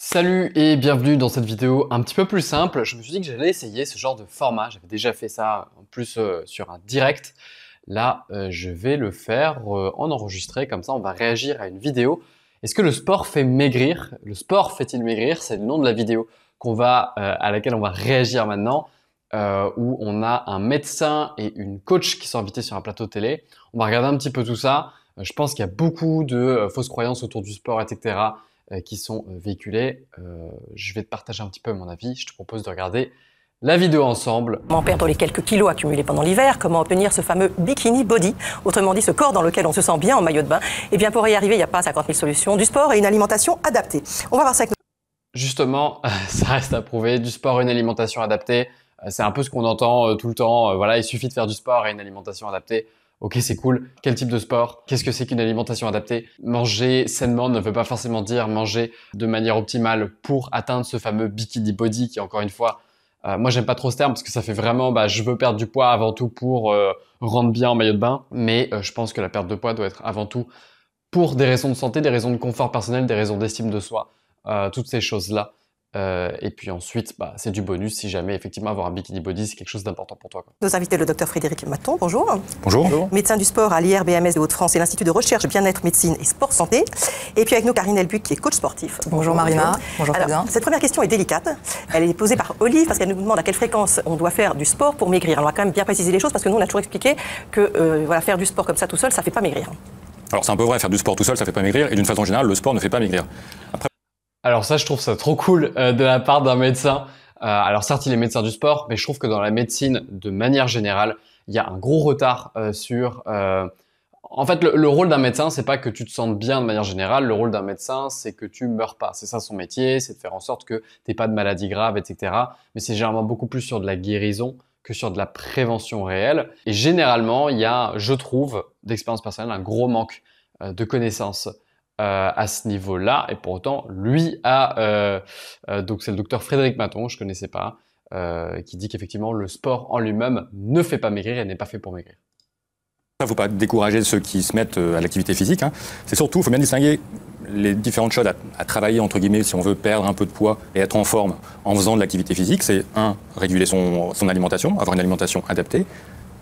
Salut et bienvenue dans cette vidéo un petit peu plus simple. Je me suis dit que j'allais essayer ce genre de format. J'avais déjà fait ça en plus sur un direct. Là, je vais le faire en enregistré. Comme ça, on va réagir à une vidéo. Est-ce que le sport fait maigrir? Le sport fait-il maigrir? C'est le nom de la vidéo à laquelle on va réagir maintenant. Où on a un médecin et une coach qui sont invités sur un plateau télé. On va regarder un petit peu tout ça. Je pense qu'il y a beaucoup de fausses croyances autour du sport, etc. Qui sont véhiculées. Je vais te partager un petit peu mon avis. Je te propose de regarder la vidéo ensemble. Comment perdre les quelques kilos accumulés pendant l'hiver? Comment obtenir ce fameux bikini body? Autrement dit, ce corps dans lequel on se sent bien en maillot de bain. Et bien pour y arriver, il n'y a pas 50 000 solutions. Du sport et une alimentation adaptée. On va voir ça avec nous. Justement, ça reste à prouver. Du sport et une alimentation adaptée. C'est un peu ce qu'on entend tout le temps. Voilà, il suffit de faire du sport et une alimentation adaptée. Ok, c'est cool. Quel type de sport? Qu'est-ce que c'est qu'une alimentation adaptée? Manger sainement ne veut pas forcément dire manger de manière optimale pour atteindre ce fameux bikini body qui, encore une fois, moi j'aime pas trop ce terme parce que ça fait vraiment, je veux perdre du poids avant tout pour rendre bien en maillot de bain. Mais je pense que la perte de poids doit être avant tout pour des raisons de santé, des raisons de confort personnel, des raisons d'estime de soi, toutes ces choses-là. Et puis ensuite, c'est du bonus si jamais effectivement avoir un bikini body, c'est quelque chose d'important pour toi, quoi. Nos invités, le docteur Frédéric Maton, bonjour. Bonjour. Médecin du sport à l'IRBMS de Hauts-de-France et l'Institut de recherche bien-être, médecine et sport santé. Et puis avec nous, Karine Elbuc, qui est coach sportif. Bonjour Marina. Bonjour Alors, Fabien. cette première question est délicate. Elle est posée par Olive parce qu'elle nous demande à quelle fréquence on doit faire du sport pour maigrir. Alors, on va quand même bien préciser les choses parce que nous, on a toujours expliqué que voilà, faire du sport comme ça tout seul, ça ne fait pas maigrir. Alors c'est un peu vrai, faire du sport tout seul, ça fait pas maigrir, et d'une façon générale, le sport ne fait pas maigrir. Après... Alors ça, je trouve ça trop cool de la part d'un médecin. Alors certes, il est médecin du sport, mais je trouve que dans la médecine, de manière générale, il y a un gros retard sur... En fait, le rôle d'un médecin, c'est pas que tu te sentes bien de manière générale. Le rôle d'un médecin, c'est que tu meurs pas. C'est ça son métier, c'est de faire en sorte que t'aies pas de maladies graves, etc. Mais c'est généralement beaucoup plus sur de la guérison que sur de la prévention réelle. Et généralement, il y a, je trouve, d'expérience personnelle, un gros manque de connaissances à ce niveau-là. Et pour autant, lui a, donc c'est le docteur Frédéric Maton, je connaissais pas, qui dit qu'effectivement, le sport en lui-même ne fait pas maigrir et n'est pas fait pour maigrir. Il ne faut pas décourager ceux qui se mettent à l'activité physique. C'est surtout, il faut bien distinguer les différentes choses à travailler, entre guillemets, si on veut perdre un peu de poids et être en forme en faisant de l'activité physique. C'est réguler son alimentation, avoir une alimentation adaptée.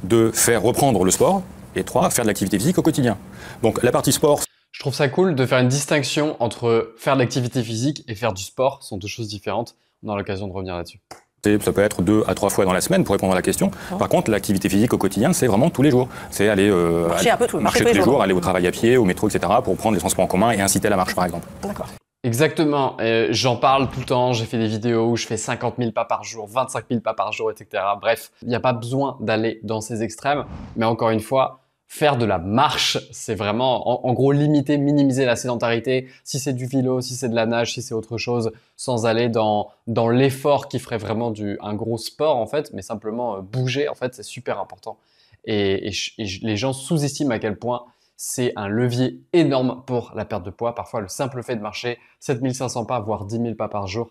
2, faire reprendre le sport. Et 3, faire de l'activité physique au quotidien. Donc la partie sport... Je trouve ça cool de faire une distinction entre faire de l'activité physique et faire du sport. Ce sont deux choses différentes. On aura l'occasion de revenir là-dessus. Ça peut être 2 à 3 fois dans la semaine pour répondre à la question. Par contre, l'activité physique au quotidien, c'est vraiment tous les jours. C'est aller marcher tous les jours, aller au travail à pied, au métro, etc. pour prendre les transports en commun et inciter à la marche, par exemple. D'accord. Exactement. J'en parle tout le temps. J'ai fait des vidéos où je fais 50 000 pas par jour, 25 000 pas par jour, etc. Bref, il n'y a pas besoin d'aller dans ces extrêmes. Mais encore une fois, faire de la marche, c'est vraiment, en gros, limiter, minimiser la sédentarité. Si c'est du vélo, si c'est de la nage, si c'est autre chose, sans aller dans l'effort qui ferait vraiment un gros sport, en fait, mais simplement bouger, en fait, c'est super important. Et les gens sous-estiment à quel point c'est un levier énorme pour la perte de poids. Parfois, le simple fait de marcher 7500 pas, voire 10 000 pas par jour,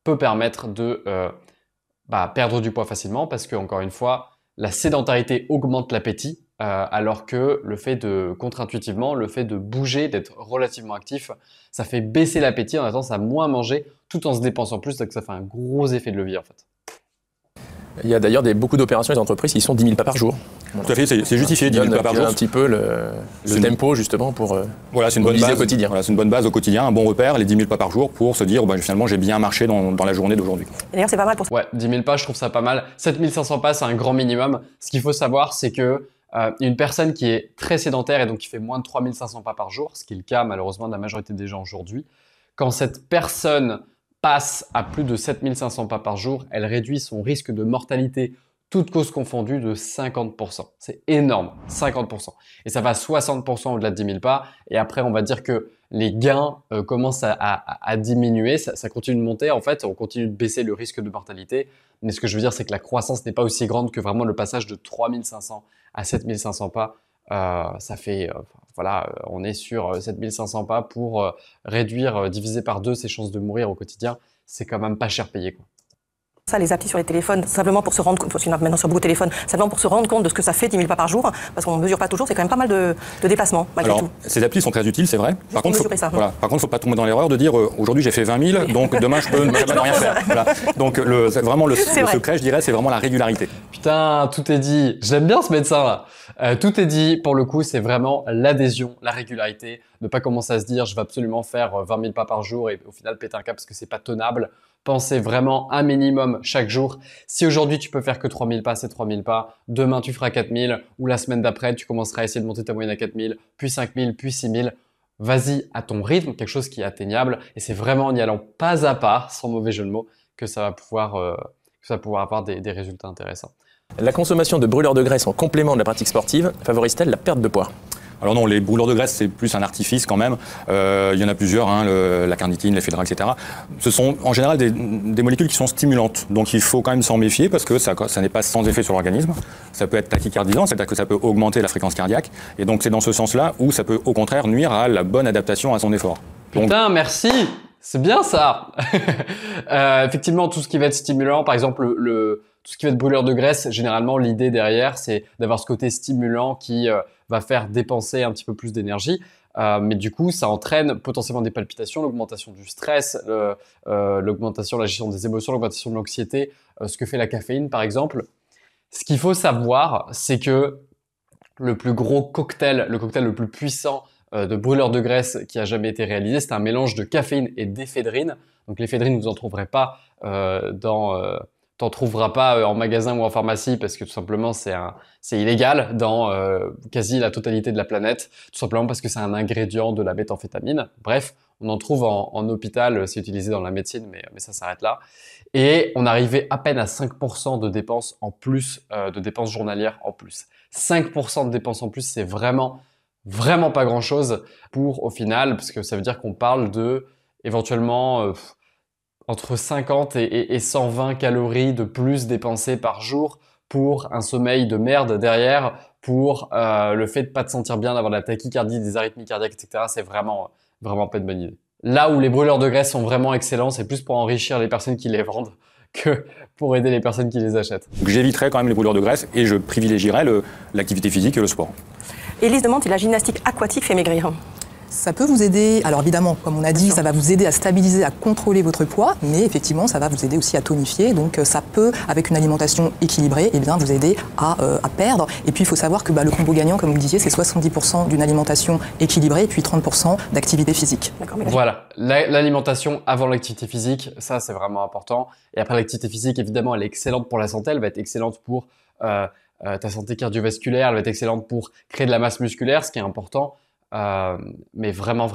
peut permettre de perdre du poids facilement parce que, encore une fois, la sédentarité augmente l'appétit. Alors que contre-intuitivement, le fait de bouger, d'être relativement actif, ça fait baisser l'appétit, on a tendance à moins manger tout en se dépensant plus, donc ça fait un gros effet de levier en fait. Il y a d'ailleurs beaucoup d'opérations et d'entreprises qui sont 10 000 pas par jour. Tout à fait, c'est justifié, 10 000 pas par jour. Un petit peu le tempo justement pour voilà, c'est une bonne base au quotidien. Voilà, c'est une bonne base au quotidien, un bon repère, les 10 000 pas par jour pour se dire finalement j'ai bien marché dans la journée d'aujourd'hui. D'ailleurs, c'est pas mal pour ça. Ouais, 10 000 pas, je trouve ça pas mal. 7 500 pas, c'est un grand minimum. Ce qu'il faut savoir, c'est que une personne qui est très sédentaire et donc qui fait moins de 3 500 pas par jour, ce qui est le cas malheureusement de la majorité des gens aujourd'hui, quand cette personne passe à plus de 7 500 pas par jour, elle réduit son risque de mortalité, toutes causes confondues, de 50%. C'est énorme, 50%. Et ça va à 60% au-delà de 10 000 pas. Et après, on va dire que les gains commencent à diminuer. Ça continue de monter. En fait, on continue de baisser le risque de mortalité. Mais ce que je veux dire, c'est que la croissance n'est pas aussi grande que vraiment le passage de 3 500 à 7 500 pas. Ça fait, on est sur 7 500 pas pour réduire, diviser par 2 ses chances de mourir au quotidien. C'est quand même pas cher payé, quoi. Ça, les applis sur les téléphones, simplement pour se rendre compte, parce qu'il y en a maintenant sur beaucoup de téléphones, simplement pour se rendre compte de ce que ça fait 10 000 pas par jour, parce qu'on ne mesure pas toujours, c'est quand même pas mal de déplacements, malgré tout. Ces applis sont très utiles, c'est vrai. Par contre, il ne faut pas tomber dans l'erreur de dire aujourd'hui j'ai fait 20 000, donc demain je peux ne rien faire. Voilà. Donc vraiment le secret, je dirais, c'est vraiment la régularité. Putain, tout est dit. J'aime bien ce médecin là. Tout est dit. Pour le coup, c'est vraiment l'adhésion, la régularité. Ne pas commencer à se dire je vais absolument faire 20 000 pas par jour et au final péter un câble parce que c'est pas tenable. Pensez vraiment un minimum chaque jour. Si aujourd'hui tu peux faire que 3 000 pas, c'est 3 000 pas. Demain tu feras 4 000 ou la semaine d'après tu commenceras à essayer de monter ta moyenne à 4 000, puis 5 000, puis 6 000. Vas-y à ton rythme, quelque chose qui est atteignable. Et c'est vraiment en y allant pas à pas, sans mauvais jeu de mots, que ça va pouvoir avoir des résultats intéressants. La consommation de brûleurs de graisse en complément de la pratique sportive favorise-t-elle la perte de poids? Alors non, les brûleurs de graisse, c'est plus un artifice quand même. Il y en a plusieurs, hein, la carnitine, l'éphédra, etc. Ce sont en général des molécules qui sont stimulantes. Donc il faut quand même s'en méfier parce que ça n'est pas sans effet sur l'organisme. Ça peut être tachycardisant, c'est-à-dire que ça peut augmenter la fréquence cardiaque. Et donc c'est dans ce sens-là où ça peut au contraire nuire à la bonne adaptation à son effort. Putain, merci. C'est bien ça. Effectivement, tout ce qui va être stimulant, par exemple tout ce qui va être brûleur de graisse, généralement l'idée derrière, c'est d'avoir ce côté stimulant qui va faire dépenser un petit peu plus d'énergie. Mais du coup, ça entraîne potentiellement des palpitations, l'augmentation du stress, l'augmentation de la gestion des émotions, l'augmentation de l'anxiété, ce que fait la caféine par exemple. Ce qu'il faut savoir, c'est que le plus gros cocktail, le cocktail le plus puissant de brûleur de graisse qui a jamais été réalisé, c'est un mélange de caféine et d'éphédrine. Donc l'éphédrine, vous en trouverez pas t'en trouveras pas en magasin ou en pharmacie parce que tout simplement c'est illégal dans quasi la totalité de la planète, tout simplement parce que c'est un ingrédient de la méthamphétamine. Bref, on en trouve en hôpital, c'est utilisé dans la médecine, mais ça s'arrête là. Et on arrivait à peine à 5% de dépenses en plus, de dépenses journalières en plus. 5% de dépenses en plus, c'est vraiment pas grand-chose pour au final, parce que ça veut dire qu'on parle de éventuellement entre 50 et 120 calories de plus dépensées par jour pour un sommeil de merde derrière, pour le fait de pas te sentir bien, d'avoir de la tachycardie, des arythmies cardiaques, etc. C'est vraiment pas une bonne idée. Là où les brûleurs de graisse sont vraiment excellents, c'est plus pour enrichir les personnes qui les vendent que pour aider les personnes qui les achètent. Donc j'éviterai quand même les brûleurs de graisse et je privilégierai l'activité physique et le sport. Élise demande si la gymnastique aquatique fait maigrir. Ça peut vous aider, alors évidemment, comme on a dit, ça va vous aider à stabiliser, à contrôler votre poids, mais effectivement, ça va vous aider aussi à tonifier. Donc ça peut, avec une alimentation équilibrée, eh bien, vous aider à perdre. Et puis il faut savoir que le combo gagnant, comme vous le disiez, c'est 70% d'une alimentation équilibrée et puis 30% d'activité physique. Voilà, l'alimentation avant l'activité physique, ça c'est vraiment important. Et après l'activité physique, évidemment, elle est excellente pour la santé, elle va être excellente pour ta santé cardiovasculaire, elle va être excellente pour créer de la masse musculaire, ce qui est important. Mais vraiment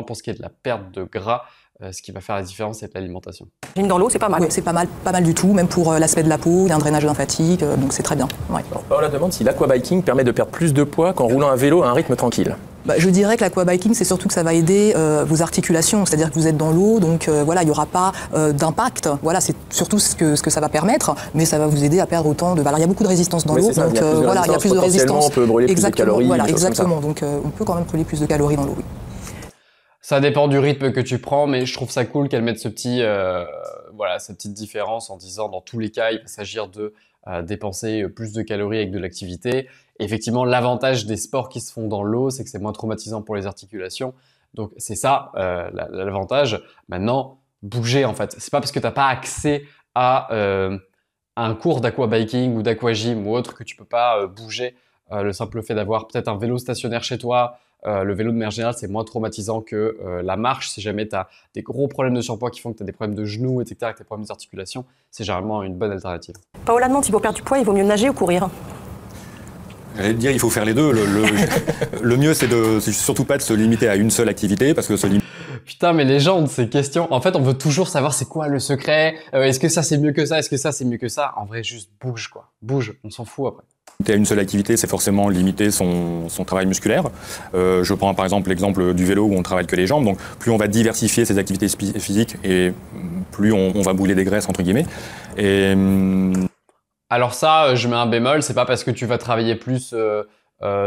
pour ce qui est de la perte de gras, ce qui va faire la différence, c'est l'alimentation. Dans l'eau, c'est pas mal. Oui, c'est pas mal du tout, même pour l'aspect de la peau, il y a un drainage lymphatique, donc c'est très bien. Ouais. Alors, Paola demande si l'aquabiking permet de perdre plus de poids qu'en roulant un vélo à un rythme tranquille. Je dirais que l'aquabiking, c'est surtout que ça va aider vos articulations, c'est-à-dire que vous êtes dans l'eau, donc voilà, il n'y aura pas d'impact. Voilà, c'est surtout ce que ça va permettre, mais ça va vous aider à perdre autant de valeur. Il y a beaucoup de résistance dans l'eau, donc voilà, il y a plus de résistance. On peut brûler plus de calories. Voilà, exactement. Donc on peut quand même brûler plus de calories dans l'eau. Oui. Ça dépend du rythme que tu prends, mais je trouve ça cool qu'elle mette ce petit, cette petite différence en disant dans tous les cas, il va s'agir de dépenser plus de calories avec de l'activité. Effectivement, l'avantage des sports qui se font dans l'eau, c'est que c'est moins traumatisant pour les articulations. Donc c'est ça l'avantage. Maintenant, bouger en fait. C'est pas parce que t'as pas accès à un cours d'aquabiking ou d'aquagym ou autre que tu peux pas bouger. Le simple fait d'avoir peut-être un vélo stationnaire chez toi, le vélo de manière générale, c'est moins traumatisant que la marche. Si jamais tu as des gros problèmes de surpoids qui font que tu as des problèmes de genoux, etc., que tu as des problèmes d'articulation, c'est généralement une bonne alternative. Paola demande si pour perdre du poids, il vaut mieux nager ou courir. J'allais te dire, il faut faire les deux. Le mieux, c'est surtout pas de se limiter à une seule activité, parce que Putain, mais les gens ont ces questions. En fait, on veut toujours savoir c'est quoi le secret. Est-ce que ça c'est mieux que ça? Est-ce que ça c'est mieux que ça? En vrai, juste bouge quoi. Bouge, on s'en fout après. À une seule activité, c'est forcément limiter son travail musculaire. Je prends par exemple l'exemple du vélo où on travaille que les jambes. Donc plus on va diversifier ses activités physiques et plus on va brûler des graisses entre guillemets. Alors ça, je mets un bémol. C'est pas parce que tu vas travailler plus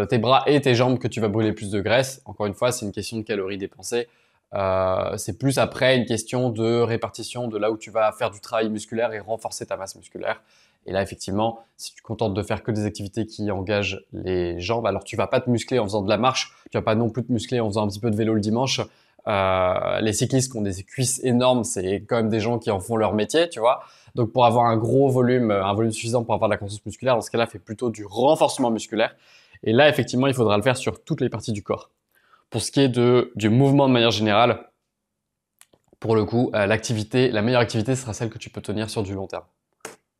tes bras et tes jambes que tu vas brûler plus de graisse. Encore une fois, c'est une question de calories dépensées. C'est plus après une question de répartition de là où tu vas faire du travail musculaire et renforcer ta masse musculaire. Et là, effectivement, si tu te contentes de faire que des activités qui engagent les jambes, alors tu vas pas te muscler en faisant de la marche, tu vas pas non plus te muscler en faisant un petit peu de vélo le dimanche. Les cyclistes qui ont des cuisses énormes, c'est quand même des gens qui en font leur métier, tu vois. Donc pour avoir un volume suffisant pour avoir de la croissance musculaire, dans ce cas-là, fais plutôt du renforcement musculaire. Et là, effectivement, il faudra le faire sur toutes les parties du corps. Pour ce qui est du mouvement de manière générale, pour le coup, la meilleure activité sera celle que tu peux tenir sur du long terme.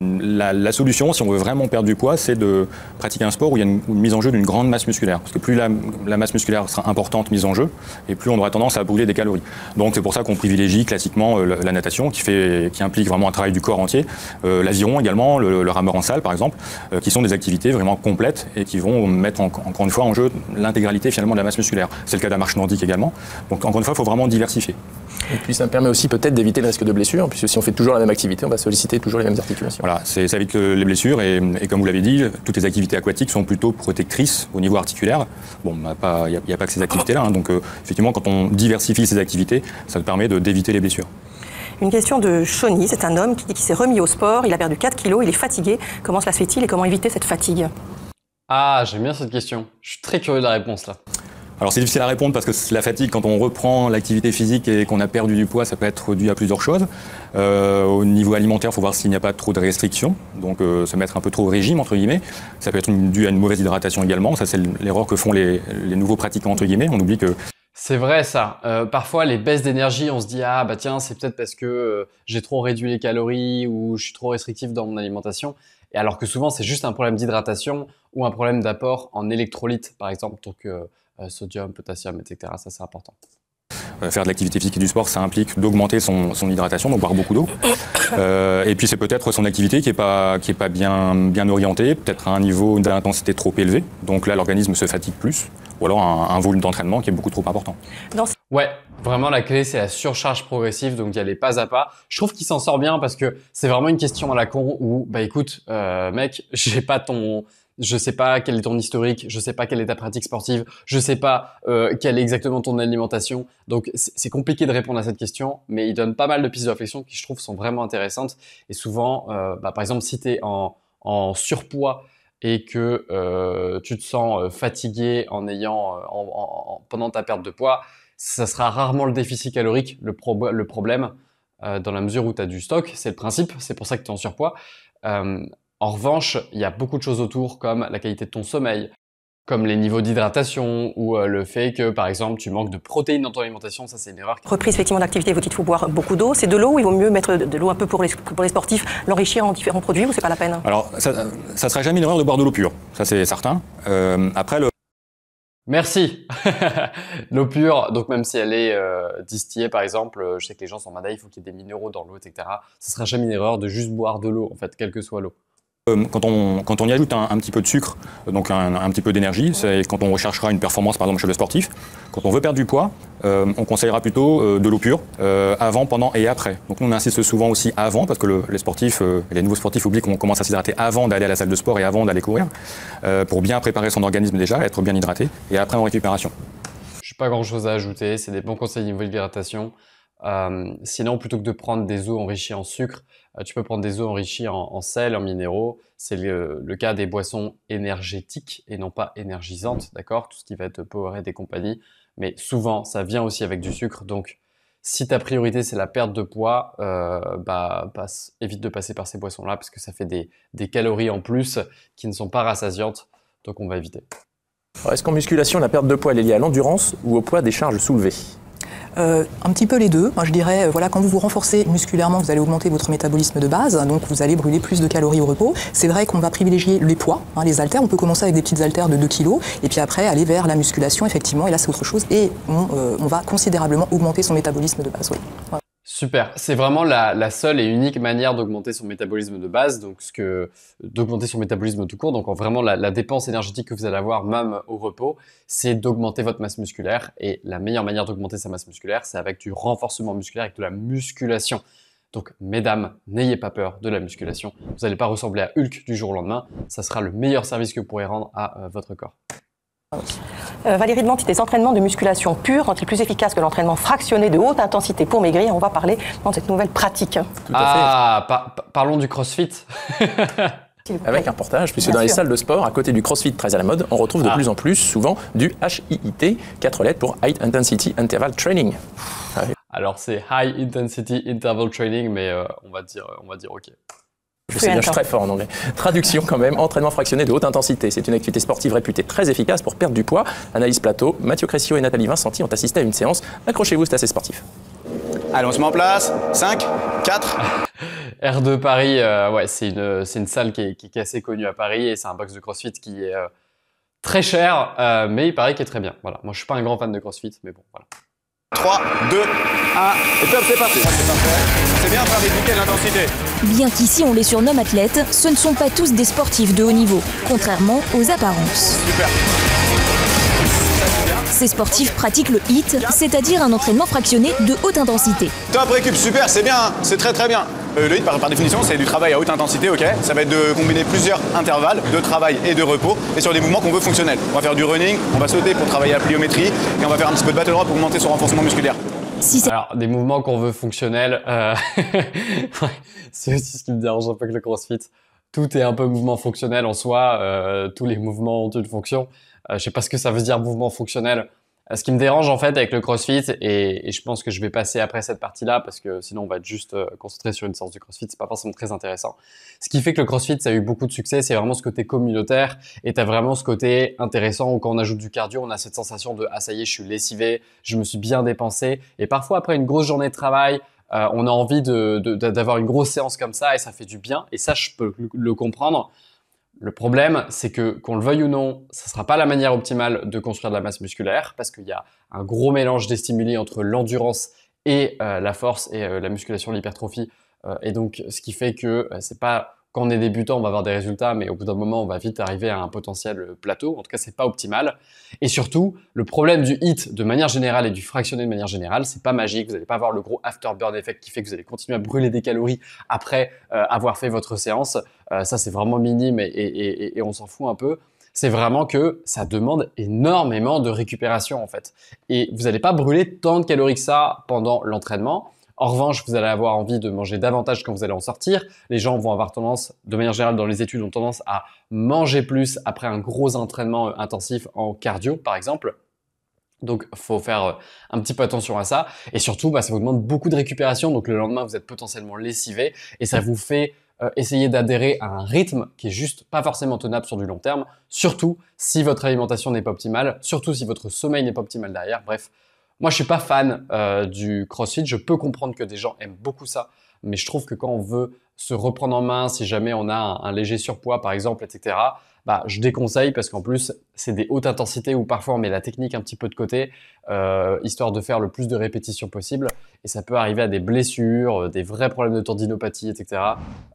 La solution, si on veut vraiment perdre du poids, c'est de pratiquer un sport où il y a une mise en jeu d'une grande masse musculaire. Parce que plus la masse musculaire sera importante mise en jeu, et plus on aura tendance à brûler des calories. Donc c'est pour ça qu'on privilégie classiquement la natation, qui implique vraiment un travail du corps entier. L'aviron également, le rameur en salle par exemple, qui sont des activités vraiment complètes et qui vont mettre encore une fois en jeu l'intégralité finalement de la masse musculaire. C'est le cas de la marche nordique également. Donc encore une fois, il faut vraiment diversifier. Et puis ça me permet aussi peut-être d'éviter le risque de blessure, puisque si on fait toujours la même activité, on va solliciter toujours les mêmes articulations. Voilà, ça évite les blessures et comme vous l'avez dit, toutes les activités aquatiques sont plutôt protectrices au niveau articulaire. Bon, il n'y a pas que ces activités-là, hein, donc effectivement quand on diversifie ces activités, ça permet d'éviter les blessures. Une question de Shoni, c'est un homme qui s'est remis au sport, il a perdu 4 kilos, il est fatigué. Comment cela se fait-il et comment éviter cette fatigue? Ah, j'aime bien cette question. Je suis très curieux de la réponse là. Alors c'est difficile à répondre parce que la fatigue, quand on reprend l'activité physique et qu'on a perdu du poids, ça peut être dû à plusieurs choses. Au niveau alimentaire, il faut voir s'il n'y a pas trop de restrictions, donc se mettre un peu trop au régime, entre guillemets. Ça peut être dû à une mauvaise hydratation également. Ça, c'est l'erreur que font les nouveaux pratiquants, entre guillemets. On oublie que... C'est vrai ça. Parfois, les baisses d'énergie, on se dit « Ah bah tiens, c'est peut-être parce que j'ai trop réduit les calories ou je suis trop restrictif dans mon alimentation. » Et alors que souvent, c'est juste un problème d'hydratation ou un problème d'apport en électrolytes, par exemple, donc sodium, potassium, etc. Ça, c'est important. Faire de l'activité physique et du sport, ça implique d'augmenter son hydratation, donc boire beaucoup d'eau. Et puis c'est peut-être son activité qui est pas bien orientée, peut-être à un niveau d'intensité trop élevé. Donc là, l'organisme se fatigue plus. Ou alors un volume d'entraînement qui est beaucoup trop important. Ouais, vraiment la clé c'est la surcharge progressive, donc d'y aller pas à pas. Je trouve qu'il s'en sort bien parce que c'est vraiment une question à la con où bah écoute mec, je sais pas quel est ton historique, je sais pas quelle est ta pratique sportive, je sais pas quelle est exactement ton alimentation. Donc c'est compliqué de répondre à cette question, mais il donne pas mal de pistes de réflexion qui je trouve sont vraiment intéressantes. Et souvent, par exemple si tu es en surpoids et que tu te sens fatigué pendant ta perte de poids, ça sera rarement le déficit calorique le problème dans la mesure où tu as du stock, c'est le principe, c'est pour ça que tu es en surpoids. En revanche, il y a beaucoup de choses autour comme la qualité de ton sommeil, comme les niveaux d'hydratation ou le fait que, par exemple, tu manques de protéines dans ton alimentation, ça c'est une erreur. Reprise effectivement d'activité, vous dites qu'il faut boire beaucoup d'eau. C'est de l'eau ou il vaut mieux mettre de l'eau un peu pour les sportifs, l'enrichir en différents produits ou c'est pas la peine? Alors, ça sera jamais une erreur de boire de l'eau pure, ça c'est certain. Après, Merci. L'eau pure, donc même si elle est distillée par exemple, je sais que les gens sont malades, il faut qu'il y ait des minéraux dans l'eau, etc. Ce sera jamais une erreur de juste boire de l'eau, en fait, quelle que soit l'eau. Quand on y ajoute un petit peu de sucre, donc un petit peu d'énergie, c'est quand on recherchera une performance par exemple chez le sportif. Quand on veut perdre du poids, on conseillera plutôt de l'eau pure avant, pendant et après. Donc nous on insiste souvent aussi avant parce que les nouveaux sportifs oublient qu'on commence à s'hydrater avant d'aller à la salle de sport et avant d'aller courir pour bien préparer son organisme déjà, être bien hydraté et après en récupération. Je n'ai pas grand chose à ajouter, c'est des bons conseils niveau d'hydratation. Sinon, plutôt que de prendre des eaux enrichies en sucre, tu peux prendre des eaux enrichies en sel, en minéraux. C'est le cas des boissons énergétiques et non pas énergisantes, d'accord? Tout ce qui va être Powerade et compagnie. Mais souvent, ça vient aussi avec du sucre. Donc, si ta priorité, c'est la perte de poids, évite de passer par ces boissons-là parce que ça fait des calories en plus qui ne sont pas rassasiantes. Donc, on va éviter. Est-ce qu'en musculation, la perte de poids elle est liée à l'endurance ou au poids des charges soulevées? Un petit peu les deux. Moi, je dirais, quand vous vous renforcez musculairement, vous allez augmenter votre métabolisme de base, donc vous allez brûler plus de calories au repos. C'est vrai qu'on va privilégier les poids, les haltères. On peut commencer avec des petites haltères de 2 kg, et puis après aller vers la musculation, effectivement, et là c'est autre chose, et on va considérablement augmenter son métabolisme de base. Oui. Voilà. Super, c'est vraiment la seule et unique manière d'augmenter son métabolisme de base, donc d'augmenter son métabolisme tout court, donc vraiment la dépense énergétique que vous allez avoir même au repos, c'est d'augmenter votre masse musculaire et la meilleure manière d'augmenter sa masse musculaire, c'est avec du renforcement musculaire, avec de la musculation. Donc mesdames, n'ayez pas peur de la musculation, vous n'allez pas ressembler à Hulk du jour au lendemain, ça sera le meilleur service que vous pourrez rendre à votre corps. Valérie demande si des entraînements de musculation pure sont-ils plus efficaces que l'entraînement fractionné de haute intensité pour maigrir. On va parler de cette nouvelle pratique. Tout à Parlons du CrossFit. fait. Avec un portage, puisque Bien dans les sûr. salles de sport, à côté du CrossFit très à la mode, on retrouve de plus en plus souvent du HIIT, 4 lettres pour High Intensity Interval Training. Alors c'est High Intensity Interval Training, mais on va dire OK. Je sais bien, je suis très fort en anglais. Traduction quand même, entraînement fractionné de haute intensité. C'est une activité sportive réputée très efficace pour perdre du poids. Analyse plateau, Mathieu Cressio et Nathalie Vincenti ont assisté à une séance. Accrochez-vous, c'est assez sportif. Allez, on se met en place. 5, 4. R2 Paris, ouais, c'est une salle qui est assez connue à Paris et c'est un box de CrossFit qui est très cher, mais il paraît qu'il est très bien. Voilà. Moi, je suis pas un grand fan de CrossFit, mais bon, voilà. 3, 2, 1. Et top, c'est parti. Ça, c'est parfait. C'est bien, Paris, nickel l'intensité. Bien qu'ici on les surnomme athlètes, ce ne sont pas tous des sportifs de haut niveau, contrairement aux apparences. Super. Ces sportifs pratiquent le HIIT, c'est-à-dire un entraînement fractionné de haute intensité. Top, récup, super, c'est bien, hein. C'est très très bien. Le HIIT, par définition, c'est du travail à haute intensité, ok. Ça va être de combiner plusieurs intervalles de travail et de repos, et sur des mouvements qu'on veut fonctionnels. On va faire du running, on va sauter pour travailler la pliométrie, et on va faire un petit peu de battle drop pour augmenter son renforcement musculaire. Si c'est Alors, des mouvements qu'on veut fonctionnels, ouais, c'est aussi ce qui me dérange un peu avec le CrossFit. Tout est un peu mouvement fonctionnel en soi, tous les mouvements ont une fonction. Je sais pas ce que ça veut dire mouvement fonctionnel. Ce qui me dérange en fait avec le CrossFit, et je pense que je vais passer après cette partie-là parce que sinon on va être juste concentré sur une séance de CrossFit, c'est pas forcément très intéressant. Ce qui fait que le CrossFit, ça a eu beaucoup de succès, c'est vraiment ce côté communautaire et t'as vraiment ce côté intéressant où quand on ajoute du cardio, on a cette sensation de ah ça y est, je suis lessivé, je me suis bien dépensé. Et parfois après une grosse journée de travail, on a envie d'avoir une grosse séance comme ça et ça fait du bien. Et ça, je peux le comprendre. Le problème, c'est que, qu'on le veuille ou non, ça sera pas la manière optimale de construire de la masse musculaire parce qu'il y a un gros mélange des stimuli entre l'endurance et la force et la musculation, l'hypertrophie. Et donc, ce qui fait que c'est pas quand on est débutant, on va avoir des résultats, mais au bout d'un moment, on va vite arriver à un potentiel plateau. En tout cas, c'est pas optimal. Et surtout, le problème du HIIT de manière générale et du fractionné de manière générale, c'est pas magique. Vous n'allez pas avoir le gros afterburn effect qui fait que vous allez continuer à brûler des calories après avoir fait votre séance. Ça, c'est vraiment minime et on s'en fout un peu. C'est vraiment que ça demande énormément de récupération en fait. Et vous n'allez pas brûler tant de calories que ça pendant l'entraînement. En revanche, vous allez avoir envie de manger davantage quand vous allez en sortir. Les gens vont avoir tendance, de manière générale dans les études, ont tendance à manger plus après un gros entraînement intensif en cardio, par exemple. Donc, faut faire un petit peu attention à ça. Et surtout, ça vous demande beaucoup de récupération. Donc, le lendemain, vous êtes potentiellement lessivé et ça vous fait essayer d'adhérer à un rythme qui est juste pas forcément tenable sur du long terme. Surtout si votre alimentation n'est pas optimale, surtout si votre sommeil n'est pas optimal derrière. Bref. Moi, je suis pas fan du CrossFit. Je peux comprendre que des gens aiment beaucoup ça, mais je trouve que quand on veut se reprendre en main, si jamais on a un léger surpoids, par exemple, etc., je déconseille parce qu'en plus, c'est des hautes intensités où parfois on met la technique un petit peu de côté, histoire de faire le plus de répétitions possible. Et ça peut arriver à des blessures, des vrais problèmes de tendinopathie, etc.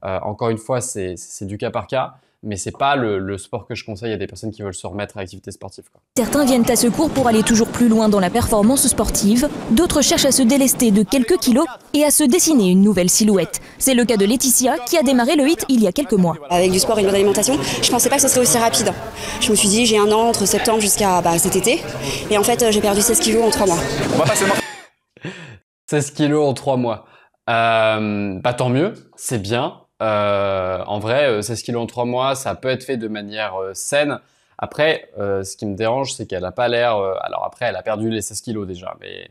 Encore une fois, c'est du cas par cas. Mais c'est pas le sport que je conseille à des personnes qui veulent se remettre à l'activité sportive, quoi. Certains viennent à ce cours pour aller toujours plus loin dans la performance sportive, d'autres cherchent à se délester de quelques kilos et à se dessiner une nouvelle silhouette. C'est le cas de Laetitia qui a démarré le HIIT il y a quelques mois. Avec du sport et une bonne alimentation, je pensais pas que ce serait aussi rapide. Je me suis dit j'ai un an entre septembre jusqu'à cet été et en fait j'ai perdu 16 kilos en 3 mois. On va passer le 16 kilos en 3 mois. Tant mieux, c'est bien. En vrai, 16 kilos en 3 mois, ça peut être fait de manière saine. Après, ce qui me dérange, c'est qu'elle n'a pas l'air... alors après, elle a perdu les 16 kilos déjà. Mais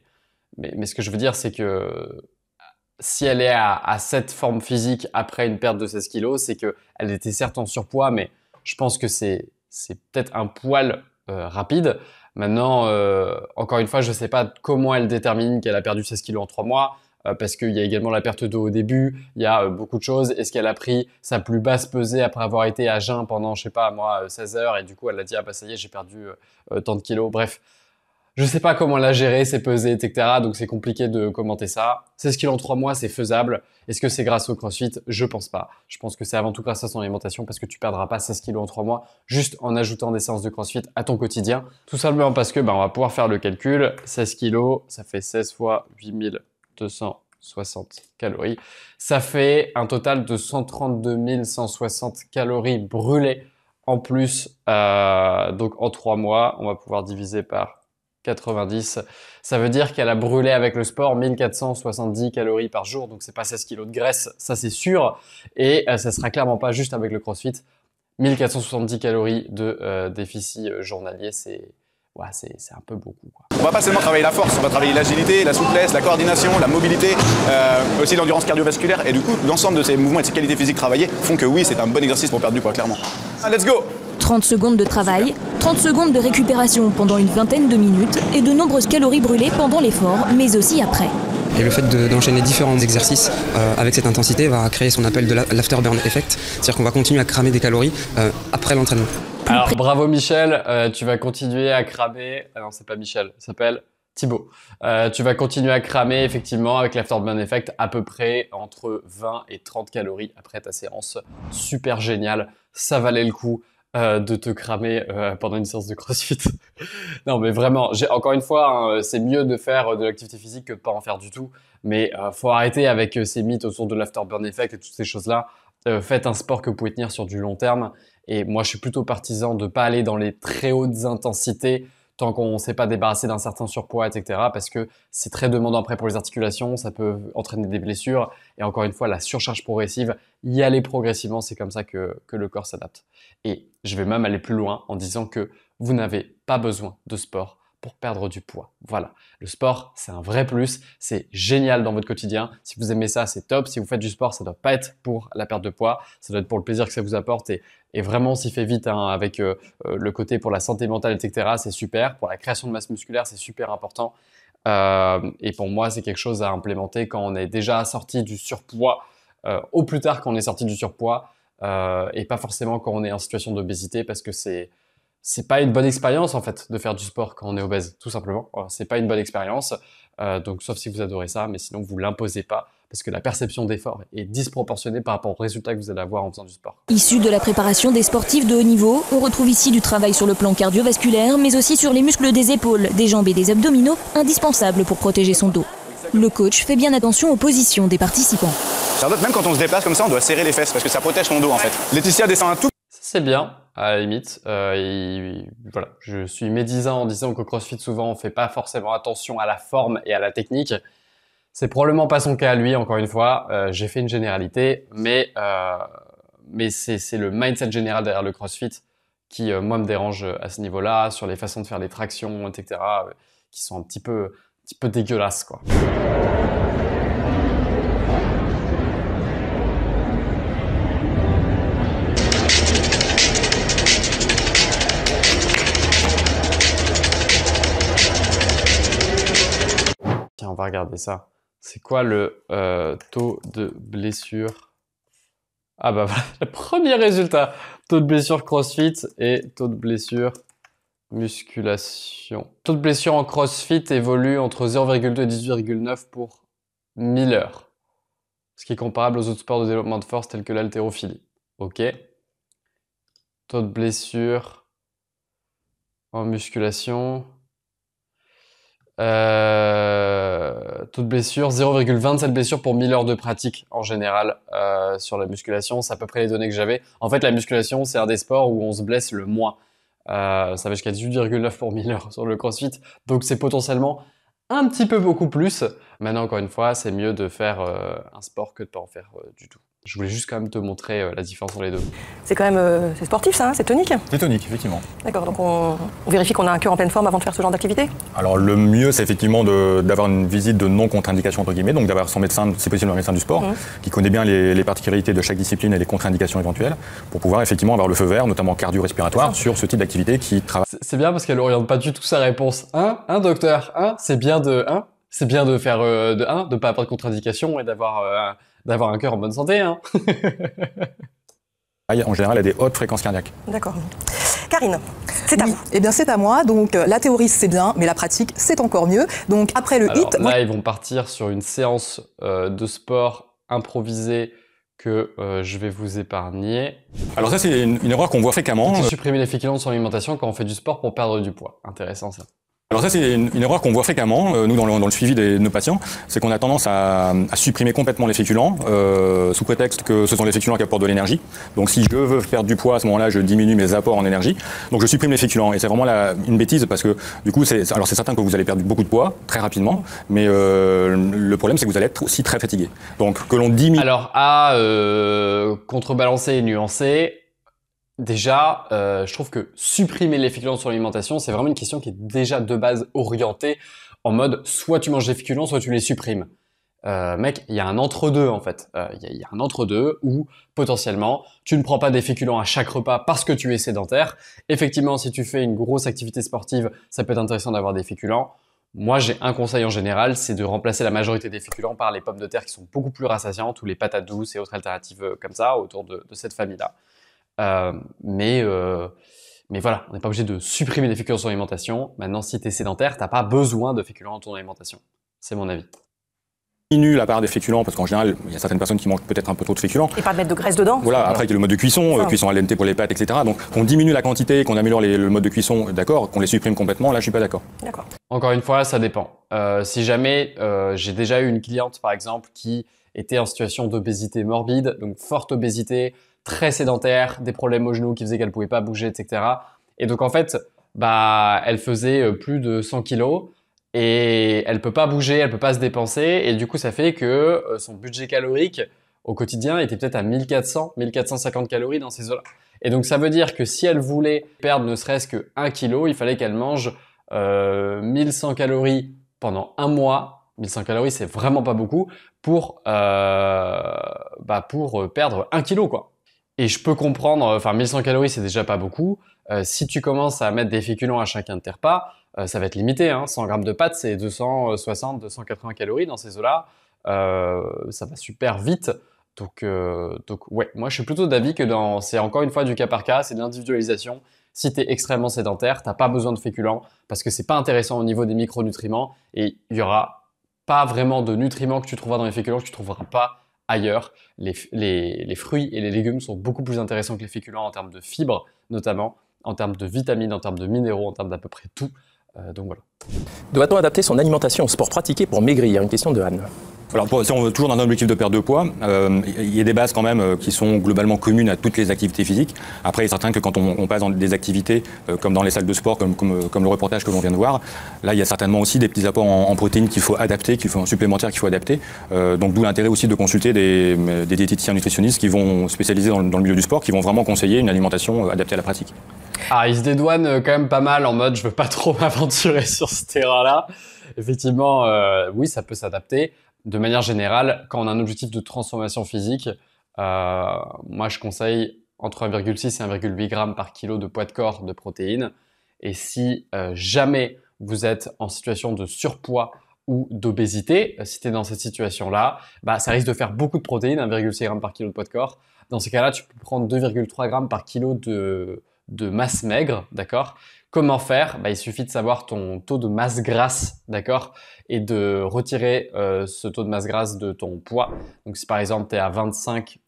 ce que je veux dire, c'est que si elle est à cette forme physique après une perte de 16 kilos, c'est qu'elle était certes en surpoids, mais je pense que c'est peut-être un poil rapide. Maintenant, encore une fois, je ne sais pas comment elle détermine qu'elle a perdu 16 kilos en 3 mois. Parce qu'il y a également la perte d'eau au début, il y a beaucoup de choses. Est-ce qu'elle a pris sa plus basse pesée après avoir été à jeun pendant, je sais pas moi, 16 heures et du coup elle a dit ah bah ça y est j'ai perdu tant de kilos. Bref, je sais pas comment elle a géré ses pesées, etc. Donc c'est compliqué de commenter ça. 16 kilos en 3 mois, c'est faisable. Est-ce que c'est grâce au CrossFit? Je pense pas. Je pense que c'est avant tout grâce à son alimentation parce que tu perdras pas 16 kilos en 3 mois juste en ajoutant des séances de CrossFit à ton quotidien. Tout simplement parce que on va pouvoir faire le calcul. 16 kilos, ça fait 16 fois 8260 calories. Ça fait un total de 132 160 calories brûlées En plus, donc en 3 mois, on va pouvoir diviser par 90. Ça veut dire qu'elle a brûlé avec le sport 1470 calories par jour. Donc, c'est pas 16 kilos de graisse, ça c'est sûr. Et ça sera clairement pas juste avec le CrossFit. 1470 calories de déficit journalier, c'est un peu beaucoup, quoi. On va pas seulement travailler la force, on va travailler l'agilité, la souplesse, la coordination, la mobilité, aussi l'endurance cardiovasculaire. Et du coup, l'ensemble de ces mouvements et de ces qualités physiques travaillées font que oui, c'est un bon exercice pour perdre du poids, clairement. Let's go! 30 secondes de travail, 30 secondes de récupération pendant une vingtaine de minutes et de nombreuses calories brûlées pendant l'effort, mais aussi après. Et le fait d'enchaîner différents exercices avec cette intensité va créer ce qu'on appelle de l'afterburn effect, c'est-à-dire qu'on va continuer à cramer des calories après l'entraînement. Alors bravo Michel, tu vas continuer à cramer, non c'est pas Michel, ça s'appelle Thibaut. Tu vas continuer à cramer effectivement avec l'afterburn effect à peu près entre 20 et 30 calories après ta séance. Super génial, ça valait le coup de te cramer pendant une séance de CrossFit. Non mais vraiment, encore une fois, hein, c'est mieux de faire de l'activité physique que de pas en faire du tout. Mais faut arrêter avec ces mythes autour de l'afterburn effect et toutes ces choses-là. Faites un sport que vous pouvez tenir sur du long terme. Et moi, je suis plutôt partisan de pas aller dans les très hautes intensités tant qu'on ne s'est pas débarrassé d'un certain surpoids, etc. Parce que c'est très demandant après pour les articulations, ça peut entraîner des blessures. Et encore une fois, la surcharge progressive, y aller progressivement, c'est comme ça que le corps s'adapte. Et je vais même aller plus loin en disant que vous n'avez pas besoin de sport pour perdre du poids. Voilà, le sport, c'est un vrai plus, c'est génial dans votre quotidien. Si vous aimez ça, c'est top. Si vous faites du sport, ça ne doit pas être pour la perte de poids, ça doit être pour le plaisir que ça vous apporte. Et vraiment, on s'y fait vite hein, avec le côté pour la santé mentale, etc. C'est super. Pour la création de masse musculaire, c'est super important. Et pour moi, c'est quelque chose à implémenter quand on est déjà sorti du surpoids, au plus tard quand on est sorti du surpoids, et pas forcément quand on est en situation d'obésité, parce que c'est pas une bonne expérience en fait de faire du sport quand on est obèse, tout simplement. C'est pas une bonne expérience, donc sauf si vous adorez ça, mais sinon vous l'imposez pas parce que la perception d'effort est disproportionnée par rapport au résultat que vous allez avoir en faisant du sport. Issu de la préparation des sportifs de haut niveau, on retrouve ici du travail sur le plan cardiovasculaire, mais aussi sur les muscles des épaules, des jambes et des abdominaux, indispensables pour protéger son dos. Le coach fait bien attention aux positions des participants. Charlotte, même quand on se déplace comme ça, on doit serrer les fesses parce que ça protège ton dos en fait. Laetitia descend un tout. C'est bien, à la limite. Voilà, je suis médisant en disant qu'au CrossFit, souvent, on fait pas forcément attention à la forme et à la technique. C'est probablement pas son cas à lui, encore une fois. J'ai fait une généralité, mais c'est le mindset général derrière le CrossFit qui, moi, me dérange à ce niveau-là, sur les façons de faire les tractions, etc., qui sont un petit peu dégueulasses, quoi. Tiens, on va regarder ça. C'est quoi le taux de blessure? Ah bah voilà, le premier résultat. Taux de blessure CrossFit et taux de blessure musculation. Taux de blessure en CrossFit évolue entre 0,2 et 18,9 pour 1000 heures. Ce qui est comparable aux autres sports de développement de force tels que l'haltérophilie. Ok. Taux de blessure en musculation. Taux de blessure, 0,27 blessures pour 1000 heures de pratique en général sur la musculation. C'est à peu près les données que j'avais. En fait, la musculation, c'est un des sports où on se blesse le moins. Ça va jusqu'à 18,9 pour 1000 heures sur le CrossFit. Donc, c'est potentiellement un petit peu beaucoup plus. Maintenant, encore une fois, c'est mieux de faire un sport que de ne pas en faire du tout. Je voulais juste quand même te montrer la différence entre les deux. C'est quand même c'est sportif ça, hein, c'est tonique. C'est tonique, effectivement. D'accord, donc on vérifie qu'on a un cœur en pleine forme avant de faire ce genre d'activité. Alors le mieux, c'est effectivement d'avoir une visite de non-contre-indication, entre guillemets, donc d'avoir son médecin, c'est possible un médecin du sport, qui connaît bien les particularités de chaque discipline et les contre-indications éventuelles, pour pouvoir effectivement avoir le feu vert, notamment cardio-respiratoire, sur ce type d'activité qui travaille. C'est bien parce qu'elle n'oriente pas du tout sa réponse. Docteur, c'est bien de faire de pas avoir de contre-indication et d'avoir un cœur en bonne santé, hein. En général, elle a des hautes fréquences cardiaques. D'accord. Karine, c'est à vous. Eh bien, c'est à moi. Donc, la théorie, c'est bien, mais la pratique, c'est encore mieux. Donc, après le HIIT... Là, ils vont partir sur une séance de sport improvisée que je vais vous épargner. Alors ça, c'est une erreur qu'on voit fréquemment. Supprimer les féculents de son alimentation quand on fait du sport pour perdre du poids. Intéressant, ça. Alors ça, c'est une erreur qu'on voit fréquemment, nous, dans le suivi de nos patients, c'est qu'on a tendance à supprimer complètement les féculents, sous prétexte que ce sont les féculents qui apportent de l'énergie. Donc si je veux perdre du poids, à ce moment-là, je diminue mes apports en énergie. Donc je supprime les féculents. Et c'est vraiment une bêtise, parce que du coup, c'est certain que vous allez perdre beaucoup de poids, très rapidement, mais le problème, c'est que vous allez être aussi très fatigué. Donc que l'on diminue... Alors, à contrebalancer et nuancer... Déjà, je trouve que supprimer les féculents sur l'alimentation, c'est vraiment une question qui est déjà de base orientée en mode soit tu manges des féculents, soit tu les supprimes. Mec, il y a un entre-deux en fait. Il y a un entre-deux où potentiellement tu ne prends pas des féculents à chaque repas parce que tu es sédentaire. Effectivement, si tu fais une grosse activité sportive, ça peut être intéressant d'avoir des féculents. Moi, j'ai un conseil en général, c'est de remplacer la majorité des féculents par les pommes de terre qui sont beaucoup plus rassasiantes ou les patates douces et autres alternatives comme ça autour de cette famille-là. Mais voilà, on n'est pas obligé de supprimer des féculents sur l'alimentation. Maintenant, si tu es sédentaire, t'as pas besoin de féculents dans ton alimentation. C'est mon avis. Diminue la part des féculents, parce qu'en général, il y a certaines personnes qui mangent peut-être un peu trop de féculents. Et pas de mettre de graisse dedans. Voilà, après il y a le mode de cuisson, cuisson al dente pour les pâtes, etc. Donc qu'on diminue la quantité, qu'on améliore le mode de cuisson, d'accord, qu'on les supprime complètement, là je suis pas d'accord. D'accord. Encore une fois, ça dépend. Si jamais j'ai déjà eu une cliente, par exemple, qui était en situation d'obésité morbide, donc forte obésité, très sédentaire, des problèmes aux genoux qui faisaient qu'elle pouvait pas bouger, etc. Et donc en fait, elle faisait plus de 100 kilos et elle peut pas bouger, elle peut pas se dépenser, et du coup ça fait que son budget calorique au quotidien était peut-être à 1400, 1450 calories dans ces eaux-là. Et donc ça veut dire que si elle voulait perdre ne serait-ce que 1 kilo, il fallait qu'elle mange 1100 calories pendant un mois. 1100 calories, c'est vraiment pas beaucoup pour perdre 1 kilo, quoi. Et je peux comprendre, enfin 1100 calories, c'est déjà pas beaucoup. Si tu commences à mettre des féculents à chacun de tes repas, ça va être limité. 100 grammes de pâtes, c'est 260, 280 calories dans ces eaux-là. Ça va super vite. Donc ouais, moi je suis plutôt d'avis que c'est encore une fois du cas par cas, c'est de l'individualisation. Si tu es extrêmement sédentaire, t'as pas besoin de féculents parce que c'est pas intéressant au niveau des micronutriments et il y aura pas vraiment de nutriments que tu trouveras dans les féculents que tu trouveras pas ailleurs. Les fruits et les légumes sont beaucoup plus intéressants que les féculents en termes de fibres, notamment, en termes de vitamines, en termes de minéraux, en termes d'à peu près tout. Donc voilà. Doit-on adapter son alimentation au sport pratiqué pour maigrir? Une question de Anne. Alors, si on veut toujours dans un objectif de perte de poids, il y a des bases quand même qui sont globalement communes à toutes les activités physiques. Après, il est certain que quand on passe dans des activités comme dans les salles de sport, comme le reportage que l'on vient de voir, là, il y a certainement aussi des petits apports en protéines qu'il faut adapter, en supplémentaires qu'il faut adapter. Donc, d'où l'intérêt aussi de consulter des diététiciens nutritionnistes qui vont spécialiser dans le milieu du sport, qui vont vraiment conseiller une alimentation adaptée à la pratique. Ah, ils se dédouanent quand même pas mal en mode je veux pas trop m'aventurer sur ce terrain-là. Effectivement, oui, ça peut s'adapter. De manière générale, quand on a un objectif de transformation physique, moi je conseille entre 1,6 et 1,8 g par kilo de poids de corps de protéines. Et si jamais vous êtes en situation de surpoids ou d'obésité, si tu es dans cette situation-là, ça risque de faire beaucoup de protéines, 1,6 g par kilo de poids de corps. Dans ces cas-là, tu peux prendre 2,3 g par kilo de masse maigre, d'accord? Comment faire? Il suffit de savoir ton taux de masse grasse, d'accord? Et de retirer ce taux de masse grasse de ton poids. Donc si par exemple tu es à 25,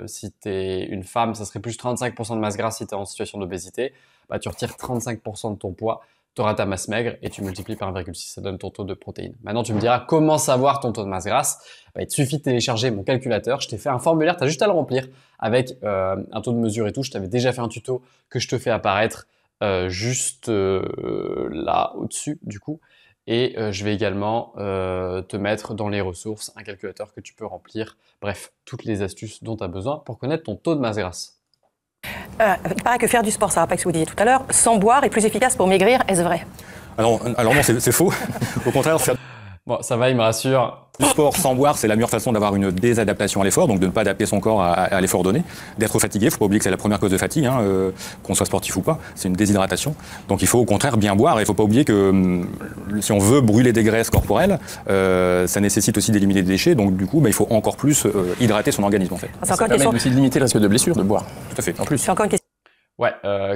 si tu es une femme, ça serait plus 35% de masse grasse si tu es en situation d'obésité. Tu retires 35% de ton poids, tu auras ta masse maigre et tu multiplies par 1,6, ça donne ton taux de protéines. Maintenant tu me diras comment savoir ton taux de masse grasse? Il te suffit de télécharger mon calculateur, je t'ai fait un formulaire, tu as juste à le remplir avec un taux de mesure et tout. Je t'avais déjà fait un tuto que je te fais apparaître juste là au-dessus du coup. Et je vais également te mettre dans les ressources un calculateur que tu peux remplir. Bref, toutes les astuces dont tu as besoin pour connaître ton taux de masse grasse. Il paraît que faire du sport, ça va pas que ce que vous disiez tout à l'heure, sans boire est plus efficace pour maigrir. Est-ce vrai? Alors non, c'est faux. Au contraire, faire Bon, ça va, il me rassure. du sport sans boire, c'est la meilleure façon d'avoir une désadaptation à l'effort, donc de ne pas adapter son corps à l'effort donné. D'être fatigué, il ne faut pas oublier que c'est la première cause de fatigue, qu'on soit sportif ou pas, c'est une déshydratation. Donc il faut au contraire bien boire, et il ne faut pas oublier que si on veut brûler des graisses corporelles, ça nécessite aussi d'éliminer des déchets, donc du coup il faut encore plus hydrater son organisme en fait. Ça permet aussi de limiter le risque de blessure de boire. Tout à fait. En plus. C'est encore une question. Ouais,